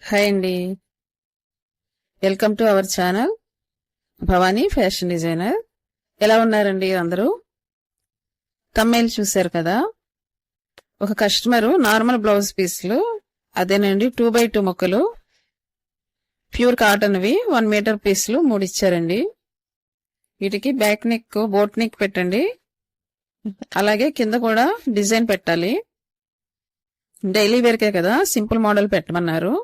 Hi అండి. Welcome to our channel Bhavani fashion designer. ఎలా ఉన్నారండి అందరూ? తమ్మైల్ చూశారు కదా. ఒక కస్టమరు నార్మల్ బ్లౌజ్ పీస్లు, అదేనండి 2x2 ముక్కలు ప్యూర్ కాటన్వి 1 మీటర్ పీస్లు 3 ఇచ్చారండి. వీటికి బ్యాక్ నెక్, బోట్ నెక్ పెట్టండి. అలాగే కింద కూడా డిజైన్ పెట్టాలి. డైలీ వేర్కే కదా, సింపుల్ మోడల్ పెట్టమన్నారు.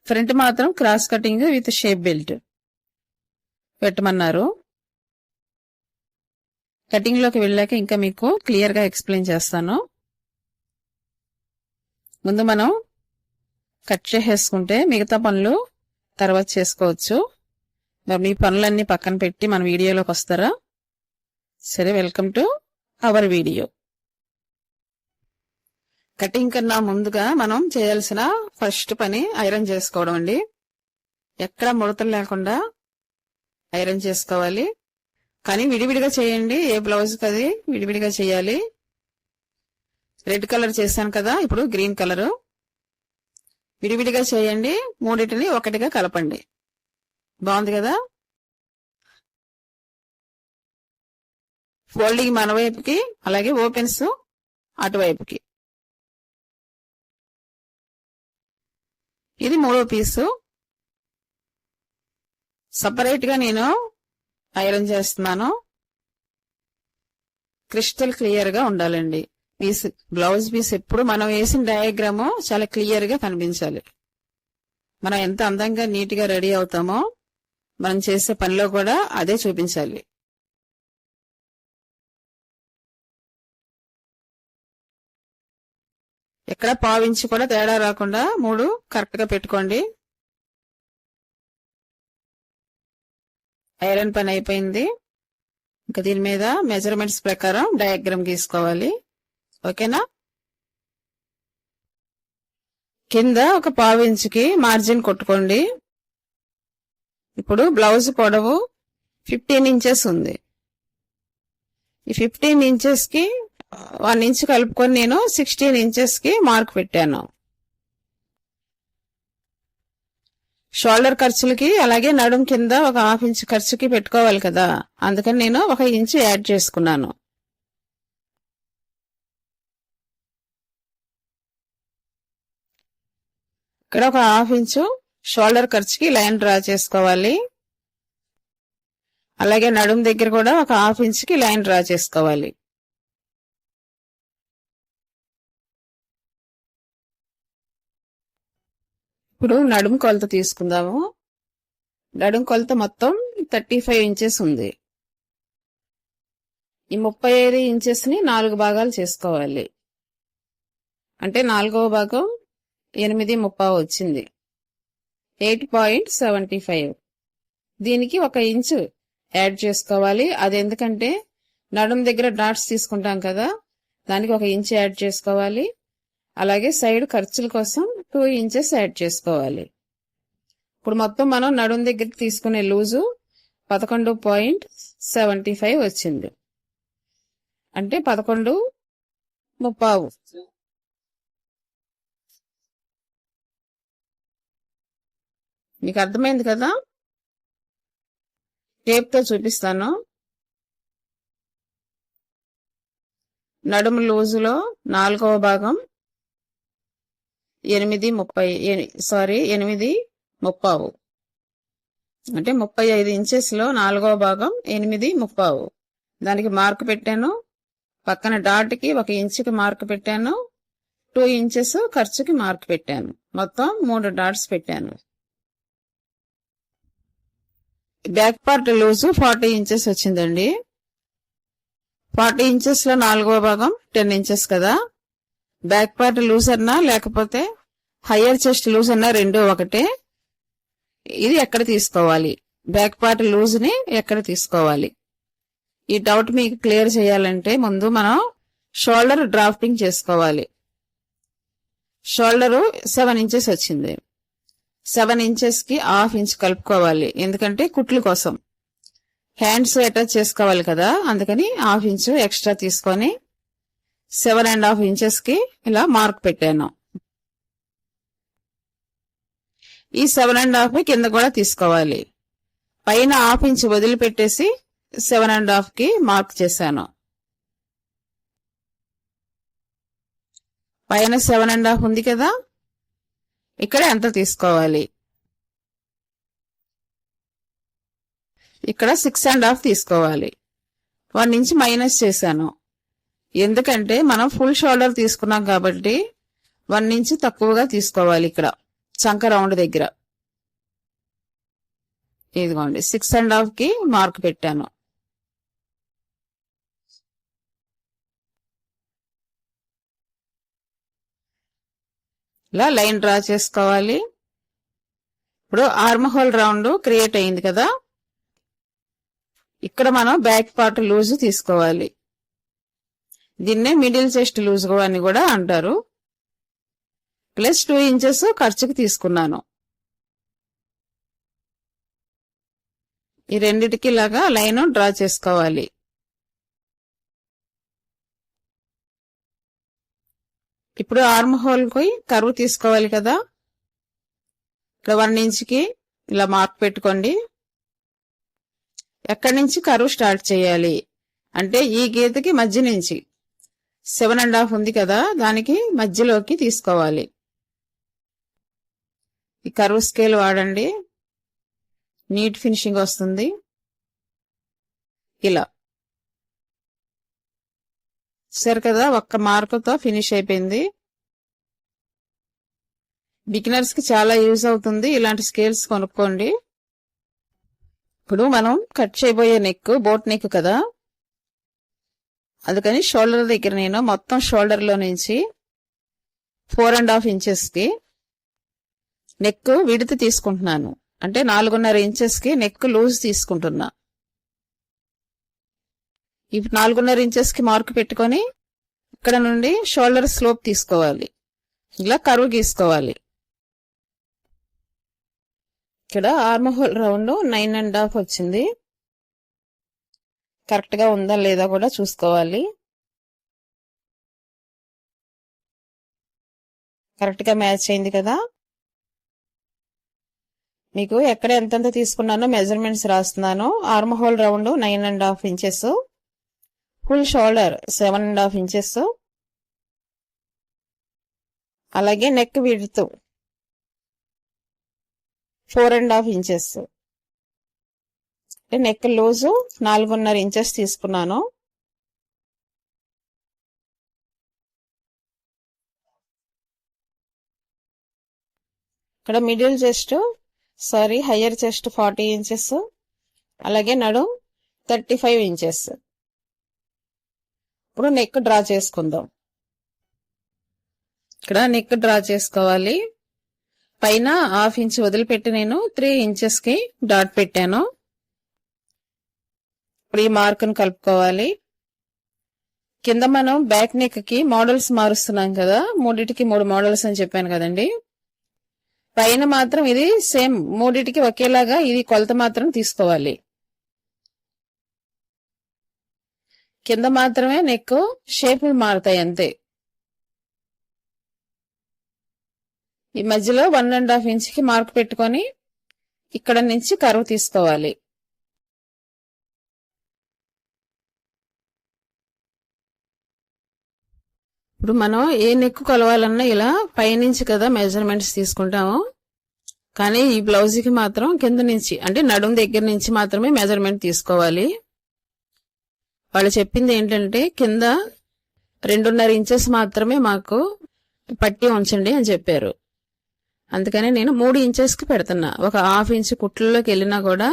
ఫ్రంట్ మాత్రం cross cutting with shape belt పెట్టమన్నారు. కటింగ్ లోకి వెళ్ళాక ఇంకా మీకు క్లియర్ గా ఎక్స్ప్లెయిన్ చేస్తాను. ముందు మనం కట్ చేసేసుకుంటే మిగతా పనులు తర్వాత చేసుకోవచ్చు. మరి మీ పనులన్నీ పక్కన పెట్టి మన వీడియోలోకి వస్తారా? సరే, welcome to our video. Cutting కన్నా ముందుగా మనం చేయాల్సిన ఫస్ట్ పని ఐరన్ చేసుకోవడం అండి. ఎక్కడ ముడతలు లేకుండా ఐరన్ చేసుకోవాలి. కానీ విడివిడిగా చేయండి. ఏ బ్లౌజ్ కది విడివిడిగా చేయాలి. రెడ్ కలర్ చేశాను కదా, ఇప్పుడు గ్రీన్ కలర్. విడివిడిగా చేయండి. మూడింటిని ఒకటిగా కలపండి. బాగుంది కదా. ఫోల్డింగ్ మన వైపుకి, అలాగే ఓపెన్స్ అటువైపుకి. ఇది 3వ పీసు. సపరేట్ గా నేను ఐరన్ చేస్తున్నాను. క్రిస్టల్ క్లియర్ గా ఉండాలండి పీస్. బ్లౌజ్ పీస్ ఎప్పుడు మనం వేసిన డయాగ్రామ్ చాలా క్లియర్ గా కనిపించాలి. మనం ఎంత అందంగా నీట్ గా రెడీ అవుతామో మనం చేసే పనిలో కూడా అదే చూపించాలి. ఎక్కడ పావించి కూడా తేడా రాకుండా 3 కరెక్ట్ గా పెట్టుకోండి. ఐరన్ పని అయిపోయింది. ఇంకా దీని మీద మెజర్మెంట్స్ ప్రకారం డయాగ్రామ్ గీసుకోవాలి. ఓకేనా. కింద ఒక పావించికి మార్జిన్ కొట్టుకోండి. ఇప్పుడు బ్లౌజ్ పొడవు 15 ఇంచెస్ ఉంది. ఈ 15 ఇంచెస్ కి 1 ఇంచ్ కలుపుకొని నేను 16 ఇంచెస్ కి మార్క్ పెట్టాను. షోల్డర్ ఖర్చులకి అలాగే నడుం కింద ఒక 1/2 ఇంచ్ ఖర్చుకి పెట్టుకోవాలి కదా, అందుకని నేను 1 ఇంచ్ యాడ్ చేసుకున్నాను. ఇక్కడ ఒక 1/2 ఇంచ్ షోల్డర్ ఖర్చుకి లైన్ డ్రా చేసుకోవాలి. అలాగే నడుం దగ్గర కూడా ఒక 1/2 ఇంచ్ కి లైన్ డ్రా చేసుకోవాలి. ఇప్పుడు నడుము కొలత తీసుకుందాము. నడుం కొలత మొత్తం 35 ఇంచెస్ ఉంది. ఈ 35 ఇంచెస్ ని 4 భాగాలు చేసుకోవాలి. అంటే 4వ భాగం 8:30 వచ్చింది. 8.75. దీనికి 1 ఇంచ్ యాడ్ చేసుకోవాలి. అది ఎందుకంటే నడుం దగ్గర డాట్స్ తీసుకుంటాం కదా, దానికి 1 ఇంచ్ యాడ్ చేసుకోవాలి. అలాగే సైడ్ ఖర్చుల కోసం 2 ఇంచెస్ యాడ్ చేసుకోవాలి. ఇప్పుడు మొత్తం మనం నడుం దగ్గర తీసుకునే లూజు 11.75 వచ్చింది. అంటే 11:30. మీకు అర్థమైంది కదా. టేప్తో చూపిస్తాను. నడుము లూజులో 4వ భాగం 8:30 అంటే 35 ఇంచెస్ లో 4వ భాగం 8:30. దానికి మార్క్ పెట్టాను. పక్కన డాట్ కి 1 ఇంచుకి మార్క్ పెట్టాను. 2 ఇంచెస్ ఖర్చుకి మార్క్ పెట్టాను. మొత్తం 3 డాట్స్ పెట్టాను. బ్యాక్ పార్ట్ లూజు 40 ఇంచెస్ వచ్చిందండి. 40 ఇంచెస్ లో 4వ భాగం 10 ఇంచెస్ కదా. బ్యాక్ పార్ట్ లూజ్ అన్నా లేకపోతే హయ్యర్ చెస్ట్ లూజ్ అన్నా రెండో ఒకటే. ఇది ఎక్కడ తీసుకోవాలి, బ్యాక్ పార్ట్ లూజ్ ని ఎక్కడ తీసుకోవాలి, ఈ డౌట్ మీకు క్లియర్ చేయాలంటే ముందు మనం షోల్డర్ డ్రాఫ్టింగ్ చేసుకోవాలి. షోల్డర్ 7 ఇంచెస్ వచ్చింది. 7 ఇంచెస్ కి 1/2 ఇంచ్ కలుపుకోవాలి. ఎందుకంటే కుట్లు కోసం హ్యాండ్స్ అటాచ్ చేసుకోవాలి కదా, అందుకని 1/2 ఇంచ్ ఎక్స్ట్రా తీసుకొని 7.5 ఇంచెస్ కి ఇలా మార్క్ పెట్టాను. ఈ 7.5 కింద కూడా తీసుకోవాలి. పైన 1/2 ఇంచ్ వదిలిపెట్టేసి 7.5 కి మార్క్ చేశాను. పైన 7.5 ఉంది కదా, ఇక్కడ ఎంత తీసుకోవాలి? ఇక్కడ 6.5 తీసుకోవాలి. 1 ఇంచ్ మైనస్ చేశాను. ఎందుకంటే మనం ఫుల్ షోల్డర్ తీసుకున్నాం కాబట్టి 1 ఇంచ్ తక్కువగా తీసుకోవాలి. ఇక్కడ చంక రౌండ్ దగ్గర ఇదిగోండి 6.5 కి మార్క్ పెట్టాను. ఇలా లైన్ డ్రా చేసుకోవాలి. ఇప్పుడు ఆర్మ్ హోల్ రౌండ్ క్రియేట్ అయింది కదా, ఇక్కడ మనం బ్యాక్ పార్ట్ లూజ్ తీసుకోవాలి. దీన్నే మిడిల్ చెస్ట్ లూజ్ అని కూడా అంటారు. ప్లస్ 2 ఇంచెస్ ఖర్చుకి తీసుకున్నాను. ఈ రెండిటికి ఇలాగా లైన్ డ్రా చేసుకోవాలి. ఇప్పుడు ఆర్మ్ హోల్ కి కర్వ్ తీసుకోవాలి కదా, ఇక్కడ 1 ఇంచ్కి ఇలా మార్క్ పెట్టుకోండి. ఎక్కడి నుంచి కర్వ్ స్టార్ట్ చేయాలి అంటే ఈ గీతకి మధ్య నుంచి 7.5 ఉంది కదా, దానికి మధ్యలోకి తీసుకోవాలి. ఈ కర్వ్ స్కేల్ వాడండి, నీట్ ఫినిషింగ్ వస్తుంది. ఇలా సరే కదా, ఒక్క మార్కుతో ఫినిష్ అయిపోయింది. బిగినర్స్ కి చాలా యూజ్ అవుతుంది, ఇలాంటి స్కేల్స్ కొనుక్కోండి. ఇప్పుడు మనం కట్ చేయబోయే నెక్ బోట్ నెక్ కదా, అందుకని షోల్డర్ దగ్గర నేను మొత్తం షోల్డర్ లో నుంచి 4.5 ఇంచెస్ కి నెక్ విడత తీసుకుంటున్నాను. అంటే 4.5 ఇంచెస్ కి నెక్ లూజ్ తీసుకుంటున్నా. ఇప్పుడు 4.5 ఇంచెస్ కి మార్క్ పెట్టుకొని ఇక్కడ నుండి షోల్డర్ స్లోప్ తీసుకోవాలి. ఇలా కర్వ్ గీసుకోవాలి. ఇక్కడ ఆర్మ్ హోల్ రౌండ్ 9.5 వచ్చింది. కరెక్ట్ గా ఉందా లేదా కూడా చూసుకోవాలి. కరెక్ట్ గా మ్యాచ్ అయింది కదా. మీకు ఎక్కడ ఎంతెంత తీసుకున్నానో మెజర్మెంట్స్ రాస్తున్నాను. Arm hole round 9.5 inches, full shoulder 7.5 inches, అలాగే neck width 4.5 inches, neck loose 4.5 inches తీసుకున్నాను. ఇక్కడ middle chest higher chest 40 inches, అలాగే నడుం 35 ఇంచెస్. ఇప్పుడు నెక్ డ్రా చేసుకుందాం. ఇక్కడ నెక్ డ్రా చేసుకోవాలి. పైన 1/2 ఇంచ్ వదిలిపెట్టి నేను 3 ఇంచెస్ కి డాట్ పెట్టాను. ఇప్పుడు ఈ మార్క్ ను కలుపుకోవాలి. కింద మనం బ్యాక్ నెక్ కి మోడల్స్ మారుస్తున్నాం కదా, 3టికి 3 మోడల్స్ అని చెప్పాను కదండి. పైన మాత్రం ఇది సేమ్ 3టికి ఒకేలాగా ఇది కొలత మాత్రం తీసుకోవాలి. కింద మాత్రమే నెక్ షేప్ మారుతాయి అంతే. ఈ మధ్యలో 1.5 ఇంచ్కి మార్క్ పెట్టుకొని ఇక్కడ నుంచి కర్వ్ తీసుకోవాలి. ఇప్పుడు మనం ఏ నెక్ కొలవాలన్నా ఇలా పైనుంచి కదా మెజర్మెంట్స్ తీసుకుంటాము, కానీ ఈ బ్లౌజ్ కి మాత్రం కింద నుంచి అంటే నడుం దగ్గర నుంచి మాత్రమే మెజర్మెంట్ తీసుకోవాలి. వాళ్ళు చెప్పింది ఏంటంటే కింద 2.5 ఇంచెస్ మాత్రమే మాకు పట్టి ఉంచండి అని చెప్పారు. అందుకని నేను 3 ఇంచెస్ కి పెడుతున్నా. ఒక 1/2 ఇంచ్ కుట్లలోకి వెళ్ళినా కూడా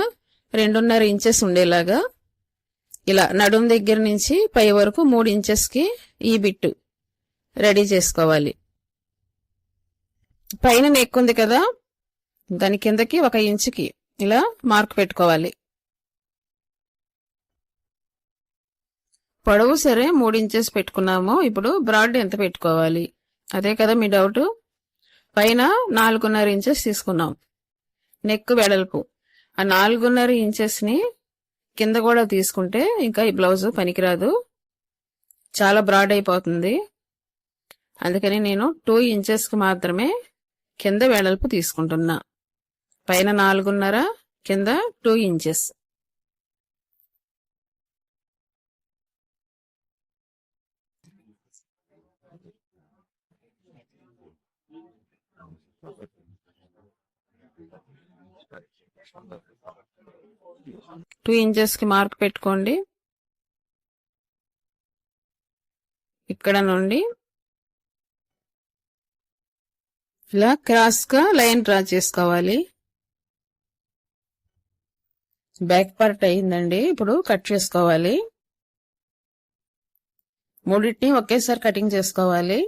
2.5 ఇంచెస్ ఉండేలాగా ఇలా నడుం దగ్గర నుంచి పై వరకు 3 ఇంచెస్ కి ఈ బిట్టు రెడీ చేసుకోవాలి. పైన నెక్ ఉంది కదా, దాని కిందకి 1 ఇంచుకి ఇలా మార్క్ పెట్టుకోవాలి. పొడవు సరే 3 ఇంచెస్ పెట్టుకున్నాము. ఇప్పుడు బ్రాడ్ ఎంత పెట్టుకోవాలి అదే కదా మీ డౌట్. పైన 4.5 ఇంచెస్ తీసుకున్నాం నెక్ వెడల్పు. ఆ 4.5 ఇంచెస్ ని కింద కూడా తీసుకుంటే ఇంకా ఈ బ్లౌజ్ పనికిరాదు, చాలా బ్రాడ్ అయిపోతుంది. అందుకని నేను 2 ఇంచెస్ కి మాత్రమే కింద వెడల్పు తీసుకుంటున్నా. పైన 4.5, కింద 2 ఇంచెస్. టూ ఇంచెస్ కి మార్క్ పెట్టుకోండి. ఇక్కడ నుండి ఇలా క్రాస్ గా లైన్ డ్రా చేసుకోవాలి. బ్యాక్ పార్ట్ అయిందండి. ఇప్పుడు కట్ చేసుకోవాలి. మూడింటిని ఒకేసారి కటింగ్ చేసుకోవాలి.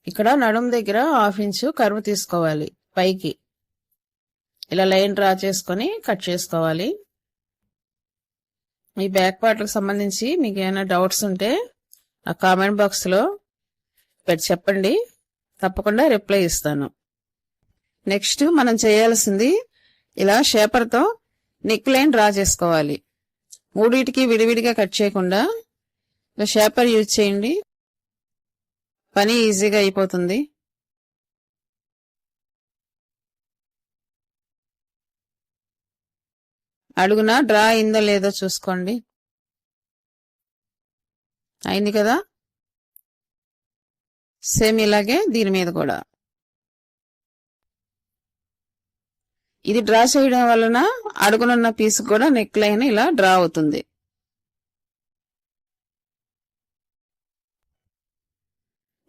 ఇక్కడ నడుం దగ్గర 1/2 ఇంచు కర్వ్ తీసుకోవాలి. పైకి ఇలా లైన్ డ్రా చేసుకొని కట్ చేసుకోవాలి. ఈ బ్యాక్ పార్ట్ కు సంబంధించి మీకు ఏమైనా డౌట్స్ ఉంటే ఆ కామెంట్ బాక్స్ లో చెప్పండి, తప్పకుండా రిప్లై ఇస్తాను. నెక్స్ట్ మనం చేయాల్సింది ఇలా షేపర్ తో నెక్ లైన్ డ్రా చేసుకోవాలి. మూడింటికి విడివిడిగా కట్ చేయకుండా ఇలా షేపర్ యూజ్ చేయండి, పని ఈజీగా అయిపోతుంది. అడుగున డ్రా అయిందో లేదో చూసుకోండి. అయింది కదా. సేమ్ ఇలాగే దీని మీద కూడా. ఇది డ్రా చేయడం వలన అడుగునున్న పీస్ కూడా నెక్ లైన్ ఇలా డ్రా అవుతుంది.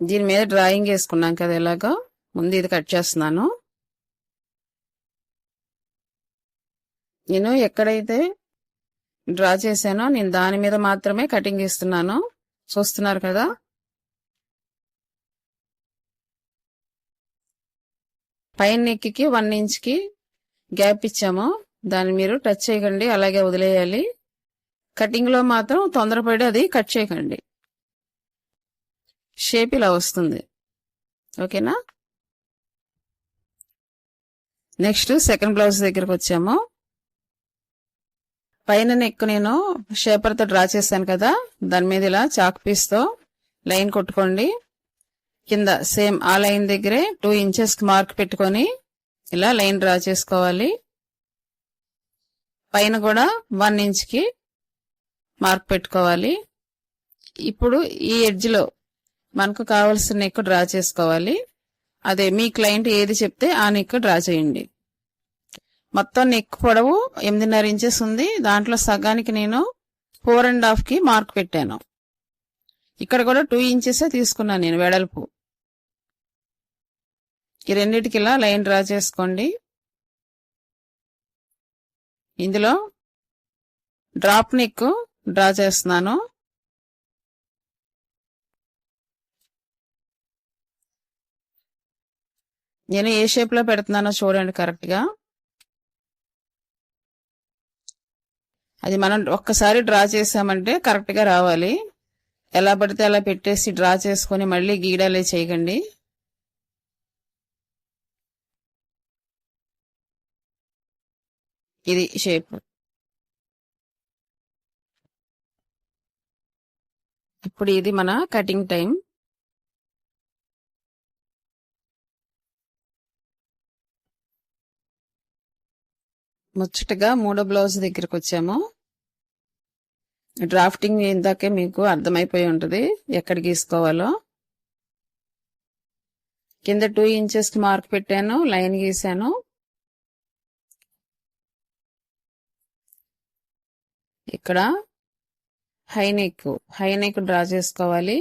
దీని మీద డ్రాయింగ్ వేసుకున్నాం కదా ఇలాగా. ముందు ఇది కట్ చేస్తున్నాను. నేను ఎక్కడైతే డ్రా చేశానో నేను దాని మీద మాత్రమే కటింగ్ ఇస్తున్నాను. చూస్తున్నారు కదా. పైన నెక్కి 1 ఇంచ్కి గ్యాప్ ఇచ్చాము. దాన్ని మీరు టచ్ చేయకండి, అలాగే వదిలేయాలి. కటింగ్ లో మాత్రం తొందరపడి అది కట్ చేయకండి. షేప్ ఇలా వస్తుంది. ఓకేనా. నెక్స్ట్ సెకండ్ బ్లౌజ్ దగ్గరకు వచ్చాము. పైన నెక్ నేను షేపర్ తో డ్రా చేశాను కదా, దాని మీద ఇలా చాక్ పీస్ తో లైన్ కొట్టుకోండి. కింద సేమ్ ఆ లైన్ దగ్గరే 2 ఇంచెస్ కి మార్క్ పెట్టుకొని ఇలా లైన్ డ్రా చేసుకోవాలి. పైన కూడా 1 ఇంచ్ కి మార్క్ పెట్టుకోవాలి. ఇప్పుడు ఈ ఎడ్జ్ లో మనకు కావాల్సిన నెక్ డ్రా చేసుకోవాలి. అదే మీ క్లయింట్ ఏది చెప్తే ఆ నెక్ డ్రా చేయండి. మొత్తం నెక్ పొడవు 8.5 ఇంచెస్ ఉంది. దాంట్లో సగానికి నేను 4.5 కి మార్క్ పెట్టాను. ఇక్కడ కూడా 2 ఇంచెస్ తీసుకున్నాను నేను వెడల్పు. ఈ రెండిటికి ఇలా లైన్ డ్రా చేసుకోండి. ఇందులో డ్రాప్ నెక్ డ్రా చేస్తున్నాను. నేను ఏ షేప్ లో పెడుతున్నానో చూడండి కరెక్ట్ గా. అది మనం ఒక్కసారి డ్రా చేసామంటే కరెక్ట్ గా రావాలి. ఎలా పడితే అలా పెట్టేసి డ్రా చేసుకుని మళ్ళీ గీడాలే చేయకండి. ఇది షేప్. ఇప్పుడు ఇది మన కటింగ్ టైం. ముచ్చటగా 3వ బ్లౌజ్ దగ్గరకు వచ్చాము. డ్రాఫ్టింగ్ ఇందాకే మీకు అర్థమైపోయి ఉంటుంది ఎక్కడ గీసుకోవాలో. కింద 2 ఇంచెస్ కి మార్క్ పెట్టాను, లైన్ గీసాను. ఇక్కడ హై నెక్ డ్రా చేసుకోవాలి.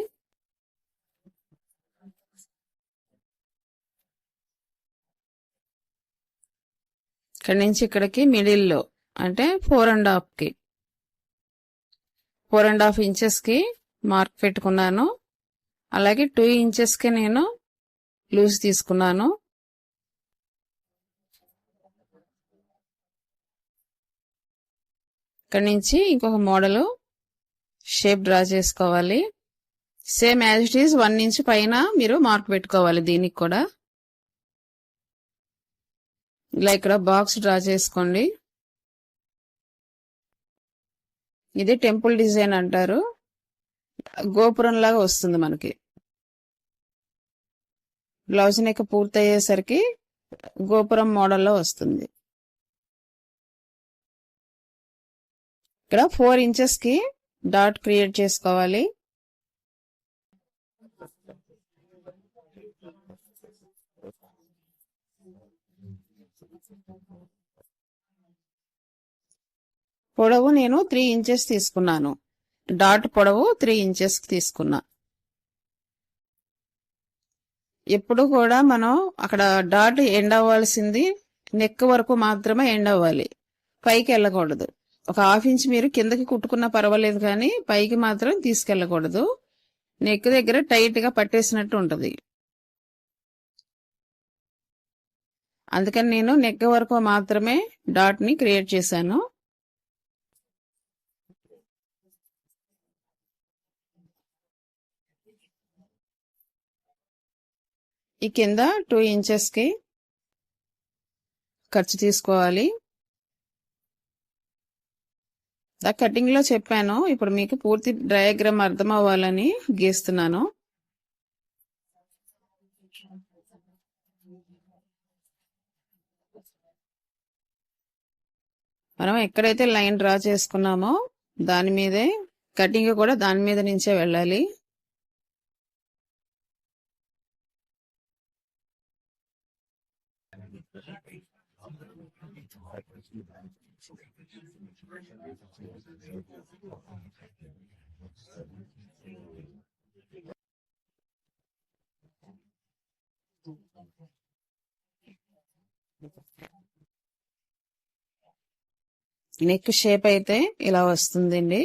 ఇక్కడ నుంచి ఇక్కడికి మిడిల్లో అంటే 4.5 ఇంచెస్ కి మార్క్ పెట్టుకున్నాను. అలాగే 2 ఇంచెస్ కి నేను లూజ్ తీసుకున్నాను. ఇక్కడ నుంచి ఇంకొక మోడల్ షేప్ డ్రా చేసుకోవాలి. Same as it is 1 inch పైన మీరు మార్క్ పెట్టుకోవాలి. దీనికి కూడా ఇలా ఇక్కడ బాక్స్ డ్రా చేసుకోండి. ఇది టెంపుల్ డిజైన్ అంటారు. గోపురం లాగా వస్తుంది మనకి. బ్లౌజ్ నెక్ పూర్తయ్యేసరికి గోపురం మోడల్లో వస్తుంది. ఇక్కడ 4 ఇంచెస్ కి డాట్ క్రియేట్ చేసుకోవాలి. పొడవు నేను 3 ఇంచెస్ తీసుకున్నాను. డాట్ పొడవు 3 ఇంచెస్ తీసుకున్నా. ఎప్పుడు కూడా మనం అక్కడ డాట్ ఎండ్ అవ్వాల్సింది నెక్ వరకు మాత్రమే ఎండ్ అవ్వాలి, పైకి వెళ్ళకూడదు. ఒక 1/2 ఇంచ్ మీరు కిందకి కుట్టుకున్నా పర్వాలేదు, కానీ పైకి మాత్రం తీసుకెళ్ళకూడదు. నెక్ దగ్గర టైట్ గా పట్టేసినట్టు ఉంటది. అందుకని నేను నెక్ వరకు మాత్రమే డాట్ ని క్రియేట్ చేశాను. ఈ కింద 2 ఇంచెస్ కి ఖర్చు తీసుకోవాలి. కటింగ్ లో చెప్పాను, ఇప్పుడు మీకు పూర్తి డయాగ్రామ్ అర్థం అవ్వాలని గీస్తున్నాను. మనం ఎక్కడైతే లైన్ డ్రా చేసుకున్నామో దాని మీదే కటింగ్ కూడా దాని మీద నుంచే వెళ్ళాలి. నెక్ షేప్ అయితే ఇలా వస్తుందండి.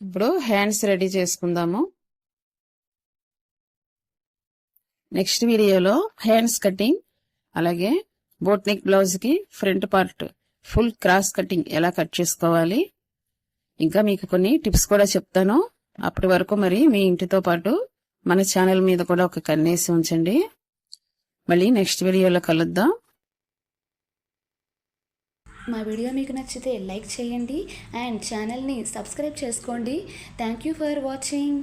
ఇప్పుడు హ్యాండ్స్ రెడీ చేసుకుందాము. నెక్స్ట్ వీడియోలో హ్యాండ్స్ కటింగ్, అలాగే బోట్ నెక్ బ్లౌజ్ కి front part full cross cutting ఎలా కట్ చేసుకోవాలి, ఇంకా మీకు కొన్ని టిప్స్ కూడా చెప్తాను. అప్పటి వరకు మరి మీ ఇంటితో పాటు మన ఛానల్ మీద కూడా ఒక కన్నేసి ఉంచండి. మళ్ళీ నెక్స్ట్ వీడియోలో కలుద్దాం. మా వీడియో మీకు నచ్చితే లైక్ చేయండి అండ్ ఛానల్ని సబ్స్క్రైబ్ చేసుకోండి. Thank you for watching.